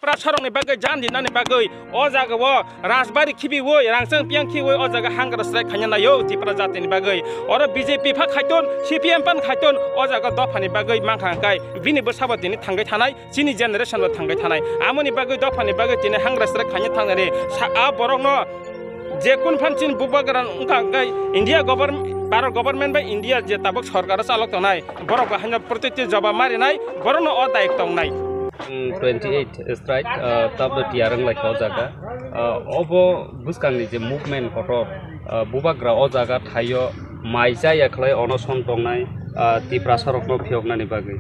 prasarong ni bagai jandi nani bagai o jaga wo rasbari khibi wo rangsang piang khi wo o jaga hangra strike khanya na yo tipra jati ni bagai ora BJP pha khaiton CPM pan khaiton o jaga dofani bagai mangkha kai bini bersaba tini thangai thanai chini generation ba thangai thanai amoni bagai dofani bagai tini hangra strike khanya thangnare a borok no je kun phanchin bubagaran ungka kai India government Bharat government by India je tabok sarkar salok tongnai borok ba hanya protekti jaba mari nai borono o daik tongnai 28 strike tablo tiarang lai ko jaga obo buskang ni je movement photo bubagra o jaga thayo maija yaklai onoson tongnai tipra sorokno phioknani bagai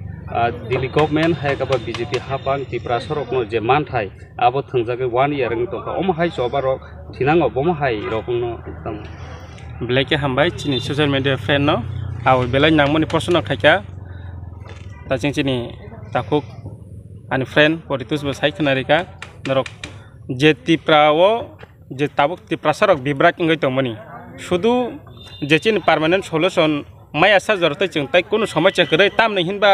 Delhi government hai kaba BJP hapang tipra sorokno je manthai abo thangjaga 1 year ng tonka omhai sobarok thinango bomhai rokno tong Black hambai chini social media friend no aw belai nangmoni personal khaika ta chini takuk ani friend poritus bo sai khnarika norok je tiprawo je tabuk tiprasarok bibrak ngai tongmani শুধু যে চিন permanent solution মাই আসা জরতে जों তাই কোনো সমস্যা করে তাম নাই হিনবা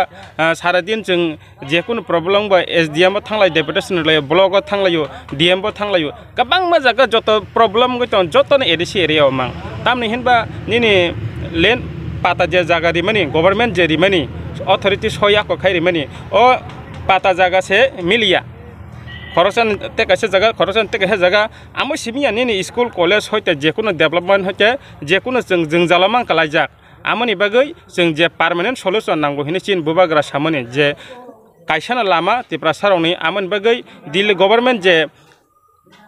সারা দিন जों যে কোনো প্রবলেম বা SDM থাংলাই ডেপুটেশন লাই ব্লগ থাংলাयो DM থাংলাयो गोबां मा जागा যত প্রবলেম গইতন যতন এডিসি এরিয়া मा তাম নাই হিনবা নিনি লেন পাতা যে জায়গা রিমানি গভর্নমেন্ট যে রিমানি অথরিটি সয়া কো খাই রিমানি ও পাতা জায়গা সে মিলিয়া খরচন তে কাছে জায়গা খরচন তে কাছে জায়গা আমো সিমিয়া নিনি স্কুল কলেজ হইতে যে কোনো ডেভেলপমেন্ট হইতে যে কোনো जों জালামাং কালাইজাক আমনি বাগৈ जों যে পার্মানেন্ট সলিউশন নাंगौ হিনে চিন বুবাগ্রা সামনে যে কাইসানা লাमा তিপ্রা সারংনি আমন বাগৈ দিল্লি গভর্নমেন্ট যে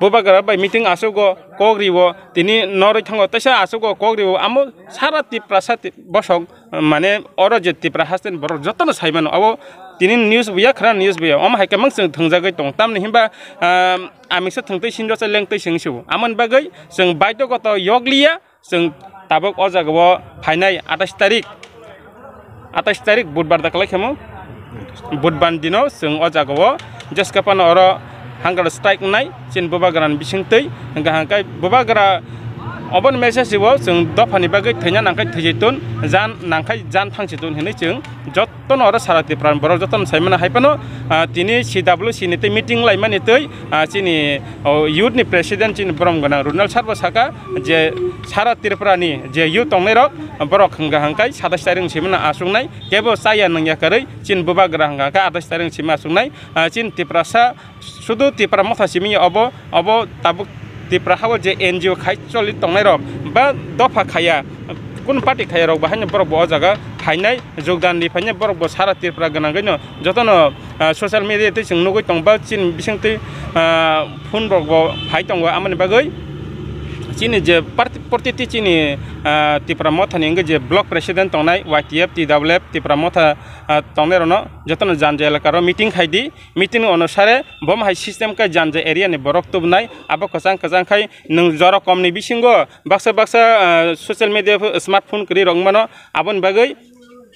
বুবাগ্রা বাই মিটিং আসুগো কগ্রিবো তিনি নরই থাঙ্গো তাইসা আসুগো কগ্রিবো আমো সারা তিপ্রা সাতি বসক মানে অর যে তিপ্রা হাসতেন বড় যতন সাইমান আবো তিনি নিউজ বুয়া খরা নিউজ বুয়া অম হাইকামাং जों थंजागै दं तामनि हिमबा आमिसो थंतै सिनजसे लेंतै सिंसु आमन बागै जों बायदगत यगलिया जों ताबक अ जागाव फाइनाय 28 तारिख बुधबार दाखलै खेमो बुधबार दिनो जों अ जागाव जसकापान अर हांगार स्ट्राइक नाय चिन बुबाग्रान बिसिंतै गाहांकाय बुबाग्रा अबन मेसेजिव जों दफानि बागै थैना नांखाय थैजैतुन जान नांखाय जान थांसितुन हिनै जों जत्तन अर साराति प्रान बर जत्तन साइमान हाइपानो तिनि CWC निते मिटिं लाइमानि तै चिनि युथ नि प्रेसिडेंट चिन ब्रमगना रुनाल सारबा साका जे सारा त्रिपुरानि जे युथ तंनाय रक बरक हंगा हंकाय 27 तारिख सिमना आसुंनाय केबो साया नंया करै चिन बुबाग्रा हंगा 28 तारिख सिम आसुंनाय चिन त्रिपुरासा सुदु त्रिपुरा मथा सिमि अबो ताबुक त्रिपुरा हाव जे NGO खाय चलि तंनाय रक बा दफा खाया कुन पार्टी खाया रक बाहाय बरक बो जागा फाइनाय जोगदान नि फाइनाय बरक बो सारा त्रिपुरा गनांगैनो जतन सोशल मीडिया ते जों नुगै तंबा चिन बिसिंतै फुन बरक बो फाइ तंगो आमनि बागै चिनि जे प्रतिति चिनि त्रिपुरा मथानि जे ब्लक प्रेसिडेंट तंनाय YTF TWF त्रिपुरा मथा तंनाय रनो जतन जानजे एलाकार मीटिंग खाइदि मीटिंग अनुसारे बम हाई सिस्टम का जानजे एरिया नि बरक तुबनाय आबो कजां खाय नों जरा कमनि बिसिंगो बाक्सा सोशल मीडिया स्मार्टफोन करि रंगमानो आबन बागै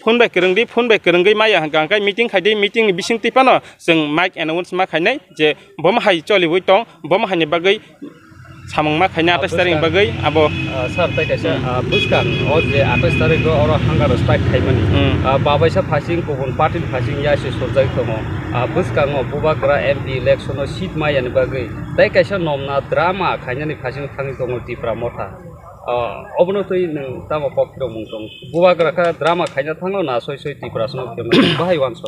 फोन बाय करंगै माया गांखाय मीटिंग खाइदि मीटिंग नि बिसिं तिपानो जों माइक एनाउन्स मा खायनाय जे बम हाई चलिबोय तं बम हानि बागै सामंग मा खायना 28 तारिख बागै आबो सर तै कैसे बुसकान ओ जे 28 तारिख और हांगार स्ट्राइक खायमनि बाबायसा फासिं गुबुन पार्टी फासिं यासे सरजाय दङ बुसकान बुबाग्रा MP इलेक्शन सीट मायानि बागै तै कैसे नमना ड्रामा खायनानि फासिं थाङि दङ त्रिपुरा मथा अबनतै नों तामा पक्रो मुंतों बुबाग्रा का ड्रामा खायना थाङो ना सय त्रिपुरासनो खेमनो बाहाय वानस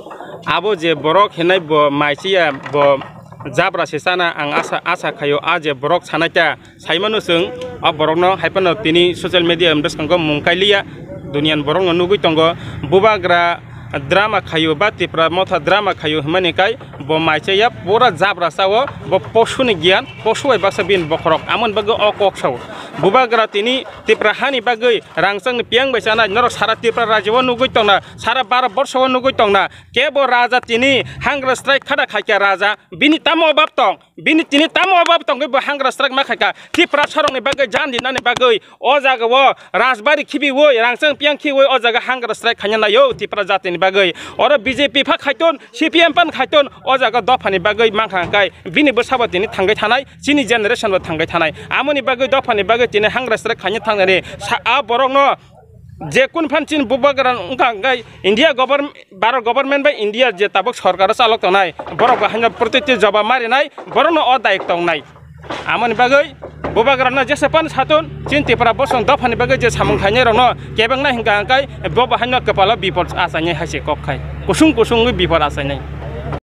आबो जे बरक हेनाय ब माइसिया ब जाब्रा सेसाना आं आसा खायो आजे बरक सानायता साइमानो जों आ बरकनो हाइपानो तिनि सोशल मीडिया एमब्रेसखौ मुंखाइलिया दुनियान बरक नुगै तंगो बुबाग्रा ड्रामा खायो बा त्रिपुरा मथा ड्रामा खायो हमानिकाय ब माइसेया पूरा जाब्रा सावो ब पशुनि ज्ञान पशु बासा बिन बखरक आमन बागै अकक्साव बुबाग्रा तिनि त्रिपुरा हानि बागै रांसांनि पियां बैसाना नरक सारा त्रिपुरा राज्यव नुगै तंना सारा 12 वर्षव नुगै तंना केबो राजा तिनि हांग्रा स्ट्राइक खादा खायका राजा बिनि तामो अभाब तं बिनि तिनि तामो अभाब तं बे हांग्रा स्ट्राइक मा खायका त्रिपुरा सरंनि बागै जान दिनानि बागै अ जागाव राजबारि खिबि वय रांसां पियां खि वय अ जागा हांग्रा स्ट्राइक खायना नायो त्रिपुरा जातिनि बागै और BJP फा खायतन CPM पान खायतन अ जागा दफानि बागै माखांकाय बिनि बोसाबा तिनि थांगाय थानाय चिनि जेनेरेशन बा थांगाय थानाय आमनि बागै दफानि बागै तिनि हांग्रा स्ट्राइक खायनो थांनानै आ बरकनो जे कुन फान चिन बुबाग्रा उनका India Bharat government by India जे ताबक सरकार चालक तनाय बरक हान्जा प्रतिति जवाब मारिनाय बरनो अदायक तंनाय आमनि बागै बुबाग्राना जेसेबां सातुन चिन तिफ्रा बसं दफानि बागै जे सामुं थाइनाय रनो केबंना हिंगा हांकाय बब हान्जा कपाला बिपद आसायनाय हासे कखाय कुसुं कुसुं बिपद आसायनाय